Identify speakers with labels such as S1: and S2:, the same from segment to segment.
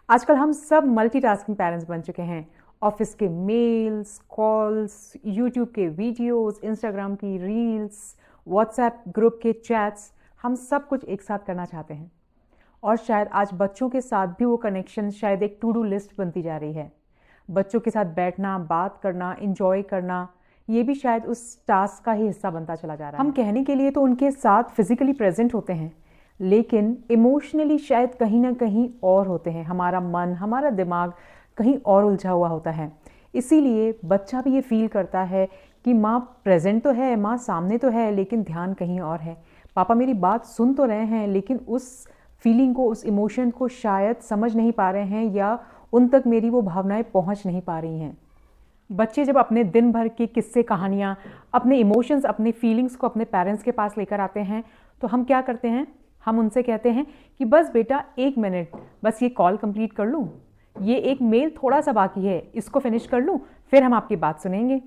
S1: आजकल हम सब मल्टीटास्किंग पेरेंट्स बन चुके हैं। ऑफिस के मेल्स, कॉल्स, यूट्यूब के वीडियोस, इंस्टाग्राम की रील्स, व्हाट्सएप ग्रुप के चैट्स, हम सब कुछ एक साथ करना चाहते हैं। और शायद आज बच्चों के साथ भी वो कनेक्शन शायद एक टू डू लिस्ट बनती जा रही है। बच्चों के साथ बैठना, बात करना, इंजॉय करना, ये भी शायद उस टास्क का ही हिस्सा बनता चला जा रहा है। हम कहने के लिए तो उनके साथ फिजिकली प्रेजेंट होते हैं, लेकिन इमोशनली शायद कहीं ना कहीं और होते हैं। हमारा मन, हमारा दिमाग कहीं और उलझा हुआ होता है। इसीलिए बच्चा भी ये फील करता है कि माँ प्रेजेंट तो है, माँ सामने तो है, लेकिन ध्यान कहीं और है। पापा मेरी बात सुन तो रहे हैं, लेकिन उस फीलिंग को, उस इमोशन को शायद समझ नहीं पा रहे हैं, या उन तक मेरी वो भावनाएं पहुंच नहीं पा रही हैं। बच्चे जब अपने दिन भर की किस्से कहानियाँ, अपने इमोशंस, अपने फीलिंग्स को अपने पेरेंट्स के पास लेकर आते हैं, तो हम क्या करते हैं? हम उनसे कहते हैं कि बस बेटा 1 मिनट, बस ये कॉल कंप्लीट कर लूँ, ये एक मेल थोड़ा सा बाकी है, इसको फिनिश कर लूँ, फिर हम आपकी बात सुनेंगे।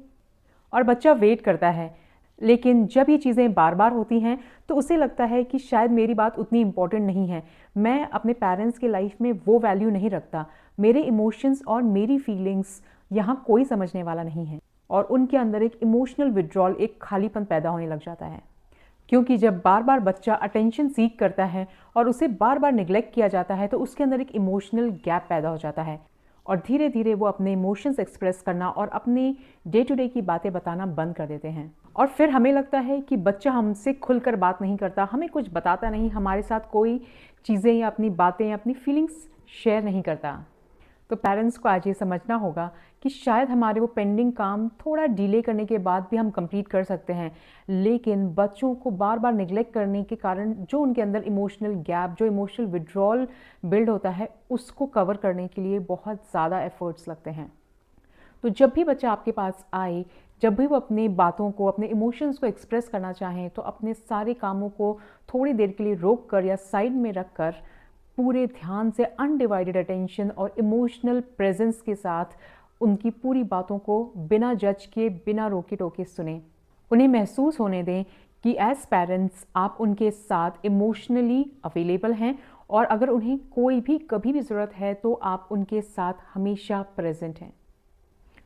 S1: और बच्चा वेट करता है। लेकिन जब ये चीज़ें बार बार होती हैं तो उसे लगता है कि शायद मेरी बात उतनी इम्पॉर्टेंट नहीं है, मैं अपने पेरेंट्स की लाइफ में वो वैल्यू नहीं रखता, मेरे इमोशंस और मेरी फीलिंग्स यहाँ कोई समझने वाला नहीं है। और उनके अंदर एक इमोशनल विड्रॉल, एक खालीपन पैदा होने लग जाता है। क्योंकि जब बार बार बच्चा अटेंशन सीक करता है और उसे बार बार निग्लेक्ट किया जाता है, तो उसके अंदर एक इमोशनल गैप पैदा हो जाता है और धीरे धीरे वो अपने इमोशंस एक्सप्रेस करना और अपनी डे टू डे की बातें बताना बंद कर देते हैं। और फिर हमें लगता है कि बच्चा हमसे खुलकर बात नहीं करता, हमें कुछ बताता नहीं, हमारे साथ कोई चीज़ें या अपनी बातें या अपनी फीलिंग्स शेयर नहीं करता। तो पेरेंट्स को आज ये समझना होगा कि शायद हमारे वो पेंडिंग काम थोड़ा डिले करने के बाद भी हम कंप्लीट कर सकते हैं, लेकिन बच्चों को बार बार निगलेक्ट करने के कारण जो उनके अंदर इमोशनल गैप, जो इमोशनल विड्रॉल बिल्ड होता है, उसको कवर करने के लिए बहुत ज़्यादा एफर्ट्स लगते हैं। तो जब भी बच्चा आपके पास आए, जब भी वो अपनी बातों को, अपने इमोशंस को एक्सप्रेस करना चाहें, तो अपने सारे कामों को थोड़ी देर के लिए रोक कर या साइड में रख कर पूरे ध्यान से अनडिवाइडेड अटेंशन और इमोशनल प्रेजेंस के साथ उनकी पूरी बातों को बिना जज किए, बिना रोके टोके सुने। उन्हें महसूस होने दें कि एज पेरेंट्स आप उनके साथ इमोशनली अवेलेबल हैं, और अगर उन्हें कोई भी कभी भी ज़रूरत है तो आप उनके साथ हमेशा प्रेजेंट हैं।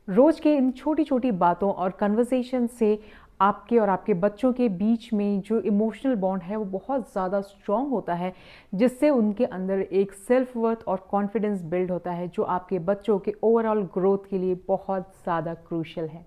S1: रोज़ के इन छोटी छोटी बातों और कन्वर्सेशन से आपके और आपके बच्चों के बीच में जो इमोशनल बॉन्ड है वो बहुत ज़्यादा स्ट्रॉन्ग होता है, जिससे उनके अंदर एक सेल्फ वर्थ और कॉन्फिडेंस बिल्ड होता है, जो आपके बच्चों के ओवरऑल ग्रोथ के लिए बहुत ज़्यादा क्रूशियल है।